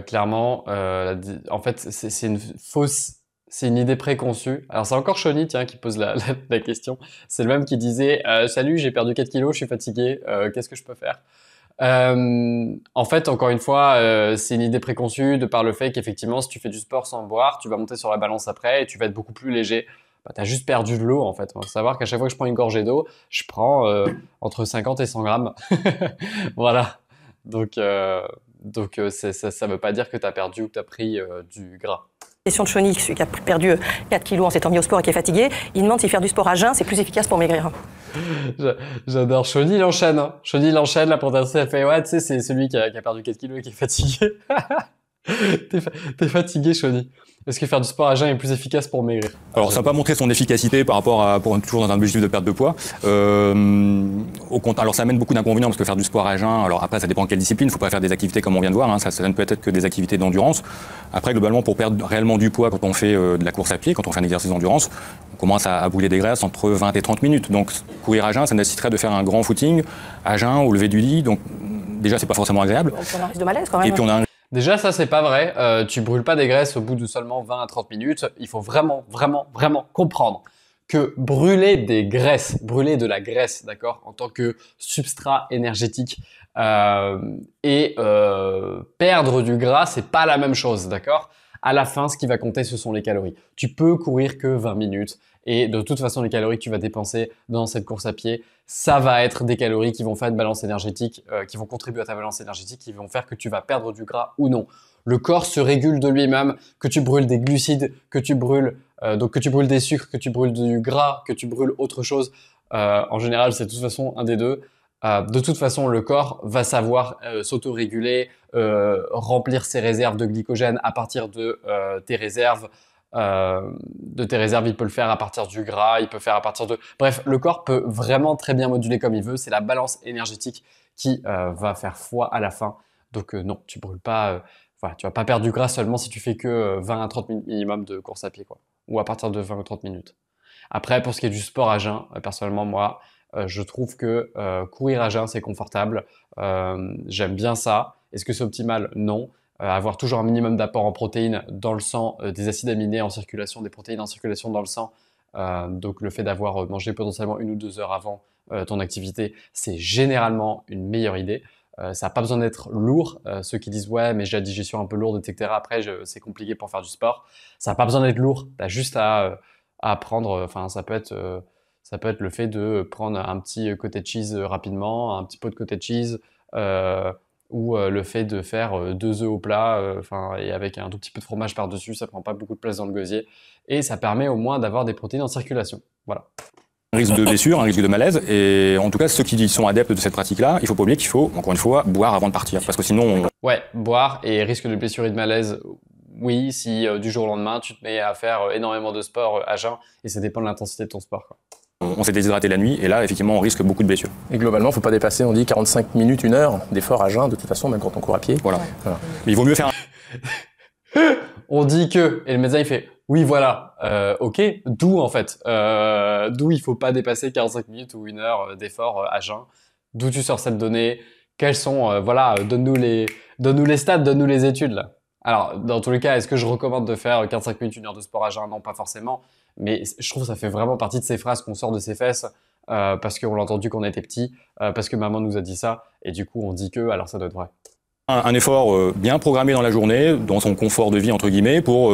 clairement, en fait c'est une fausse... C'est une idée préconçue. Alors c'est encore Shoni, tiens, qui pose la question. C'est le même qui disait « Salut, j'ai perdu 4 kilos, je suis fatigué, qu'est-ce que je peux faire ?» En fait, encore une fois, c'est une idée préconçue de par le fait qu'effectivement, si tu fais du sport sans boire, tu vas monter sur la balance après et tu vas être beaucoup plus léger. Bah, tu as juste perdu de l'eau en fait. Il faut savoir qu'à chaque fois que je prends une gorgée d'eau, je prends entre 50 et 100 grammes. Voilà. Donc ça veut pas dire que tu as perdu ou que tu as pris du gras. Question de Choni, celui qui a perdu 4 kilos en s'étant mis au sport et qui est fatigué, il demande si faire du sport à jeun, c'est plus efficace pour maigrir. J'adore. Choni, il enchaîne. Hein. Choni, il enchaîne. La présentation, elle fait ouais, tu sais, c'est celui qui a perdu 4 kilos et qui est fatigué. T'es fatigué, Choni. Est-ce que faire du sport à jeun est plus efficace pour maigrir? Alors, ça n'a pas montré son efficacité par rapport à, toujours dans un objectif de perte de poids. Au contraire, alors ça amène beaucoup d'inconvénients parce que faire du sport à jeun, alors après, ça dépend de quelle discipline. Il ne faut pas faire des activités comme on vient de voir. Hein, ça ne peut être que des activités d'endurance. Après, globalement, pour perdre réellement du poids, quand on fait de la course à pied, quand on fait un exercice d'endurance, on commence à brûler des graisses entre 20 et 30 minutes. Donc, courir à jeun, ça nécessiterait de faire un grand footing à jeun au lever du lit. Donc, déjà, c'est pas forcément agréable. Donc, on a un risque de malaise quand même. Et puis, on a un Déjà, ça, c'est pas vrai. Tu brûles pas des graisses au bout de seulement 20 à 30 minutes. Il faut vraiment comprendre que brûler des graisses, brûler de la graisse, d'accord, en tant que substrat énergétique et perdre du gras, c'est pas la même chose, d'accord? À la fin, ce qui va compter, ce sont les calories. Tu peux courir que 20 minutes et de toute façon, les calories que tu vas dépenser dans cette course à pied, ça va être des calories qui vont faire une balance énergétique, qui vont contribuer à ta balance énergétique, qui vont faire que tu vas perdre du gras ou non. Le corps se régule de lui-même, que tu brûles des glucides, que tu brûles des sucres, que tu brûles du gras, que tu brûles autre chose. En général, c'est de toute façon un des deux. De toute façon, le corps va savoir s'auto-réguler, remplir ses réserves de glycogène à partir de tes réserves. Il peut le faire à partir du gras, il peut faire à partir de... Bref, le corps peut vraiment très bien moduler comme il veut. C'est la balance énergétique qui va faire foi à la fin. Donc non, tu brûles pas... Voilà, tu vas pas perdre du gras seulement si tu fais que 20 à 30 minutes minimum de course à pied, quoi. Ou à partir de 20 ou 30 minutes. Après, pour ce qui est du sport à jeun, personnellement, moi, je trouve que courir à jeun, c'est confortable. J'aime bien ça. Est-ce que c'est optimal? Non. Avoir toujours un minimum d'apport en protéines dans le sang, des acides aminés en circulation, des protéines en circulation dans le sang. Donc le fait d'avoir mangé potentiellement 1 ou 2 heures avant ton activité, c'est généralement une meilleure idée. Ça n'a pas besoin d'être lourd. Ceux qui disent ouais mais j'ai la digestion un peu lourde, etc. Après c'est compliqué pour faire du sport. Ça n'a pas besoin d'être lourd. Tu as juste à prendre, enfin ça peut être le fait de prendre un petit cottage cheese rapidement, un petit pot de cottage cheese, ou le fait de faire 2 œufs au plat, et avec un tout petit peu de fromage par-dessus, ça prend pas beaucoup de place dans le gosier et ça permet au moins d'avoir des protéines en circulation. Voilà. Un risque de blessure, un risque de malaise, et en tout cas ceux qui sont adeptes de cette pratique-là, il faut pas oublier qu'il faut, encore une fois, boire avant de partir, parce que sinon... Ouais, boire et risque de blessure et de malaise, oui, si du jour au lendemain tu te mets à faire énormément de sport à jeun, et ça dépend de l'intensité de ton sport, quoi. On s'est déshydraté la nuit, et là, effectivement, on risque beaucoup de blessures. Et globalement, il ne faut pas dépasser, on dit, 45 minutes, 1 heure d'effort à jeun, de toute façon, même quand on court à pied. Voilà. Voilà. Mais il vaut mieux faire On dit que, et le médecin il fait, oui voilà, ok, d'où en fait, d'où il faut pas dépasser 45 minutes ou 1 heure d'effort à jeun, d'où tu sors cette donnée, quels sont, voilà, donne-nous les stats, donne-nous les études là. Alors, dans tous les cas, est-ce que je recommande de faire 45 minutes, 1 heure de sport à jeun? Non, pas forcément, mais je trouve que ça fait vraiment partie de ces phrases qu'on sort de ses fesses, parce qu'on l'a entendu quand on était petit, parce que maman nous a dit ça, et du coup on dit que, alors ça doit être vrai. Un effort bien programmé dans la journée, dans son confort de vie, entre guillemets, pour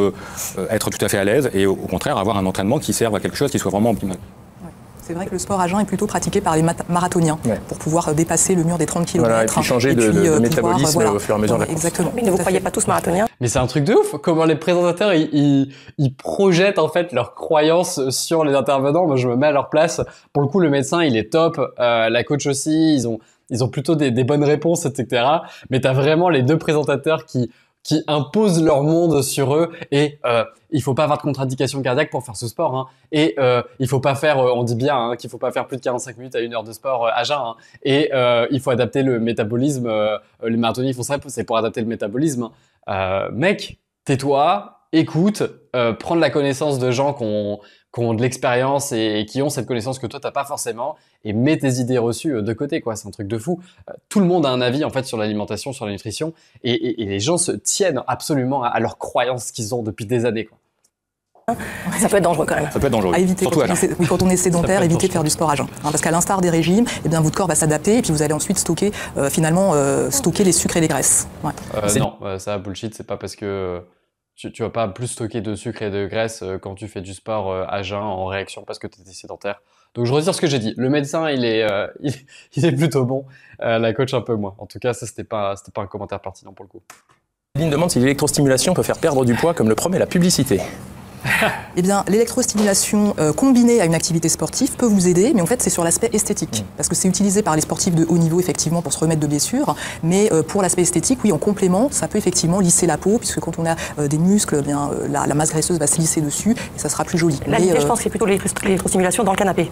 être tout à fait à l'aise et au contraire avoir un entraînement qui serve à quelque chose qui soit vraiment optimal. C'est vrai que le sport à jeun est plutôt pratiqué par les marathoniens pour pouvoir dépasser le mur des 30 km. Voilà, et puis changer de métabolisme au fur et à mesure de la course. Exactement. Mais ne vous croyez pas tous marathoniens? Mais c'est un truc de ouf, comment les présentateurs ils projettent en fait leurs croyances sur les intervenants. Moi je me mets à leur place. Pour le coup le médecin il est top, la coach aussi, ils ont plutôt des bonnes réponses, etc. Mais t'as vraiment les 2 présentateurs qui imposent leur monde sur eux et il faut pas avoir de contre-indication cardiaque pour faire ce sport, hein. Et il faut pas faire, on dit bien qu'il faut pas faire plus de 45 minutes à 1 heure de sport à jeun, hein. Et il faut adapter le métabolisme, les marathoniens font ça, c'est pour adapter le métabolisme. Mec, tais-toi, écoute, prends de la connaissance de gens qui ont de l'expérience et qui ont cette connaissance que toi t'as pas forcément, et mets tes idées reçues de côté, quoi. C'est un truc de fou. Tout le monde a un avis en fait sur l'alimentation, sur la nutrition, et les gens se tiennent absolument à leurs croyances qu'ils ont depuis des années, quoi. Ça peut être dangereux quand même. Ça peut être dangereux, À éviter surtout à jeun. oui, quand on est sédentaire, éviter de faire du sport à jeun. Parce qu'à l'instar des régimes, eh bien, votre corps va s'adapter et puis vous allez ensuite stocker, stocker les sucres et les graisses. Ouais. Non, ça bullshit, c'est pas parce que tu vas pas plus stocker de sucre et de graisse quand tu fais du sport à jeun en réaction parce que tu étais sédentaire. Donc je retire ce que j'ai dit. Le médecin, il est plutôt bon, la coach un peu moins. En tout cas, ça c'était pas un commentaire pertinent pour le coup. Lynn demande si l'électrostimulation peut faire perdre du poids comme le promet la publicité. Eh bien, l'électrostimulation combinée à une activité sportive peut vous aider, mais en fait, c'est sur l'aspect esthétique. Parce que c'est utilisé par les sportifs de haut niveau, effectivement, pour se remettre de blessures. Mais pour l'aspect esthétique, oui, en complément, ça peut effectivement lisser la peau, puisque quand on a des muscles, eh bien, la masse graisseuse va se lisser dessus et ça sera plus joli. Là, l'idée, je pense que c'est plutôt l'électrostimulation dans le canapé.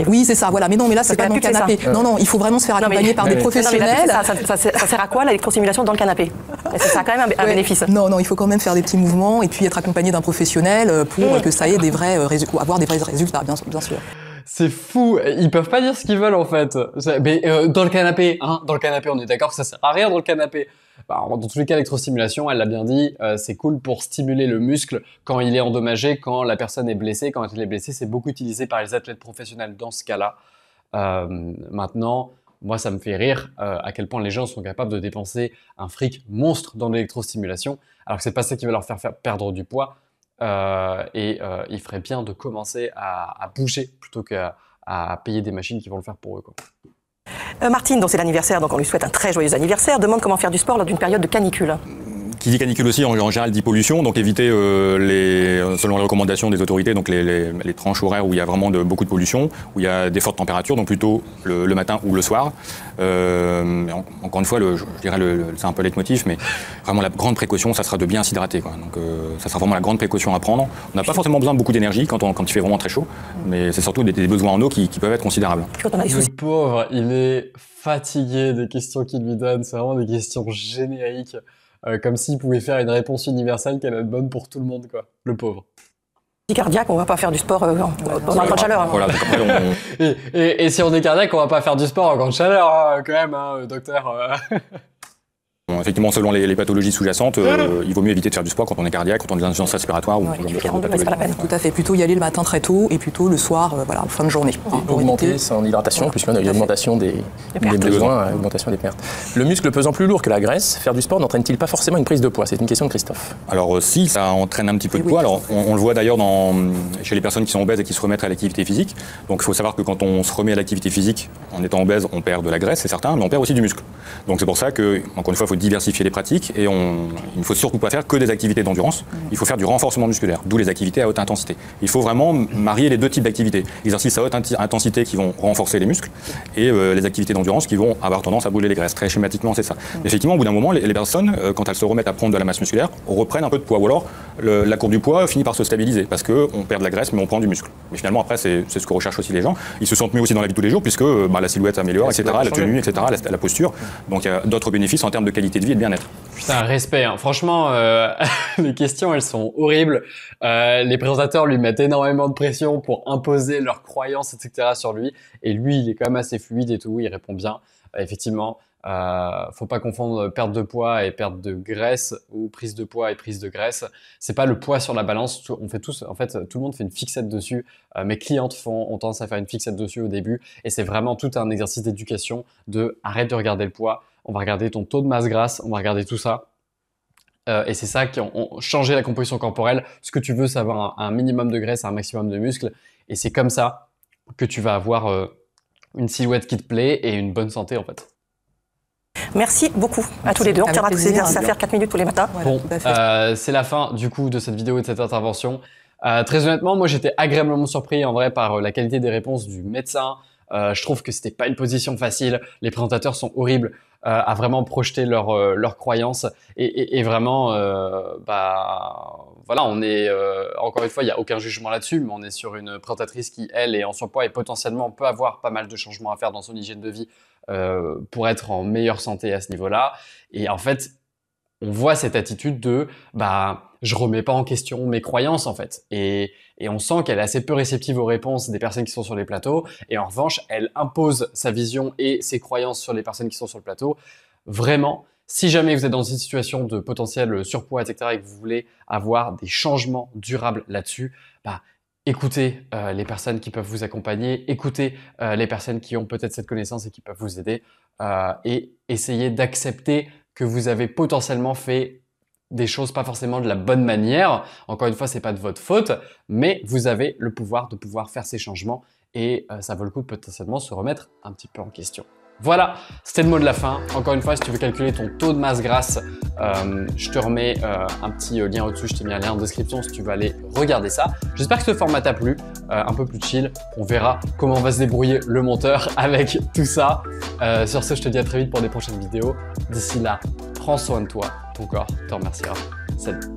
Oui, c'est ça, voilà. Mais non, mais là, c'est pas dans le canapé. Non, il faut vraiment se faire accompagner par des professionnels. Ça sert à quoi, l'électrostimulation dans le canapé? Ça a quand même un bénéfice. Non, il faut quand même faire des petits mouvements et puis être accompagné d'un professionnel pour que ça ait avoir des vrais résultats, bien sûr. C'est fou, ils peuvent pas dire ce qu'ils veulent en fait. Mais dans le canapé, on est d'accord que ça sert à rien dans le canapé. Bah, dans tous les cas, l'électrostimulation, elle l'a bien dit, c'est cool pour stimuler le muscle quand il est endommagé, quand la personne est blessée. Quand il est blessé, c'est beaucoup utilisé par les athlètes professionnels dans ce cas-là. Maintenant, moi, ça me fait rire à quel point les gens sont capables de dépenser un fric monstre dans l'électrostimulation, alors que c'est pas ça qui va leur faire perdre du poids. Il ferait bien de commencer à bouger plutôt qu'à payer des machines qui vont le faire pour eux, quoi. Martine, dont c'est l'anniversaire, donc on lui souhaite un très joyeux anniversaire, demande comment faire du sport lors d'une période de canicule. Qui dit canicule aussi, en général, dit pollution, donc éviter, selon les recommandations des autorités, donc les tranches horaires où il y a vraiment beaucoup de pollution, où il y a des fortes températures, donc plutôt le matin ou le soir. Encore une fois, je dirais, c'est un peu leitmotiv, mais vraiment la grande précaution, ça sera de bien s'hydrater, quoi. Donc ça sera vraiment la grande précaution à prendre. On n'a pas forcément besoin de beaucoup d'énergie quand il fait vraiment très chaud, mais c'est surtout des besoins en eau qui peuvent être considérables. Le pauvre, il est fatigué des questions qu'il lui donne, c'est vraiment des questions génériques. Comme s'il pouvait faire une réponse universelle qu'elle est bonne pour tout le monde, quoi. Le pauvre. Si cardiaque, on va pas faire du sport pendant la grande chaleur. Hein. Voilà, et si on est cardiaque, on va pas faire du sport en grande chaleur, hein, quand même, hein, docteur. Bon, effectivement, selon les pathologies sous-jacentes, il vaut mieux éviter de faire du sport quand on est cardiaque, quand on a des insuffisances respiratoires ou c'est pas la peine. Tout à fait. Plutôt y aller le matin très tôt et plutôt le soir, en fin de journée. Pour augmenter son hydratation, puisqu'on a une augmentation des besoins, augmentation des pertes. Le muscle pesant plus lourd que la graisse, faire du sport n'entraîne-t-il pas forcément une prise de poids? C'est une question de Christophe. Alors si, ça entraîne un petit peu de poids. Alors on le voit d'ailleurs chez les personnes qui sont obèses et qui se remettent à l'activité physique. Donc il faut savoir que quand on se remet à l'activité physique en étant obèse, on perd de la graisse, c'est certain, mais on perd aussi du muscle. Donc c'est pour ça que, encore une fois, il faut diversifier les pratiques et il ne faut surtout pas faire que des activités d'endurance. Il faut faire du renforcement musculaire, d'où les activités à haute intensité. Il faut vraiment marier les deux types d'activités. Exercices à haute intensité qui vont renforcer les muscles et les activités d'endurance qui vont avoir tendance à brûler les graisses. Très schématiquement, c'est ça. Effectivement, au bout d'un moment, les personnes, quand elles se remettent à prendre de la masse musculaire, reprennent un peu de poids. Ou alors, la courbe du poids finit par se stabiliser parce qu'on perd de la graisse, mais on prend du muscle. Mais finalement, après, c'est ce que recherchent aussi les gens. Ils se sentent mieux aussi dans la vie de tous les jours puisque la silhouette s'améliore, etc., la tenue, etc., la posture. Donc il y a d'autres bénéfices en termes de qualité de vie et de bien-être. Putain, respect, hein. Franchement, les questions, elles sont horribles. Les présentateurs lui mettent énormément de pression pour imposer leurs croyances, etc. sur lui. Et lui, il est quand même assez fluide et tout, il répond bien. Effectivement, faut pas confondre perte de poids et perte de graisse ou prise de poids et prise de graisse. C'est pas le poids sur la balance. On fait tous, en fait, tout le monde fait une fixette dessus. Mes clientes ont tendance à faire une fixette dessus au début. Et c'est vraiment tout un exercice d'éducation arrête de regarder le poids. On va regarder ton taux de masse grasse, on va regarder tout ça. Et c'est ça qui ont changé la composition corporelle. Ce que tu veux, c'est avoir un minimum de graisse, un maximum de muscles. Et c'est comme ça que tu vas avoir une silhouette qui te plaît et une bonne santé, en fait. Merci beaucoup à tous les deux. On tiendra tous ces exercices à faire 4 minutes tous les matins. Bon, c'est la fin du coup de cette vidéo et de cette intervention. Très honnêtement, moi j'étais agréablement surpris en vrai par la qualité des réponses du médecin. Je trouve que c'était pas une position facile. Les présentateurs sont horribles à vraiment projeter leurs croyances et vraiment, voilà, on est encore une fois, il y a aucun jugement là-dessus, mais on est sur une présentatrice qui elle est en surpoids et potentiellement peut avoir pas mal de changements à faire dans son hygiène de vie pour être en meilleure santé à ce niveau-là. Et en fait, on voit cette attitude de je remets pas en question mes croyances en fait. Et on sent qu'elle est assez peu réceptive aux réponses des personnes qui sont sur les plateaux. Et en revanche, elle impose sa vision et ses croyances sur les personnes qui sont sur le plateau. Vraiment, Si jamais vous êtes dans une situation de potentiel surpoids, etc. et que vous voulez avoir des changements durables là-dessus, écoutez les personnes qui peuvent vous accompagner, écoutez les personnes qui ont peut-être cette connaissance et qui peuvent vous aider et essayez d'accepter que vous avez potentiellement fait des choses pas forcément de la bonne manière. Encore une fois, c'est pas de votre faute, mais vous avez le pouvoir de pouvoir faire ces changements et ça vaut le coup de potentiellement se remettre un petit peu en question. Voilà, c'était le mot de la fin. Encore une fois, si tu veux calculer ton taux de masse grasse, je te remets un petit lien au-dessus, je t'ai mis un lien en description si tu veux aller regarder ça. J'espère que ce format t'a plu, un peu plus chill. On verra comment va se débrouiller le monteur avec tout ça. Sur ce, je te dis à très vite pour des prochaines vidéos. D'ici là, prends soin de toi, ton corps te remerciera. Salut!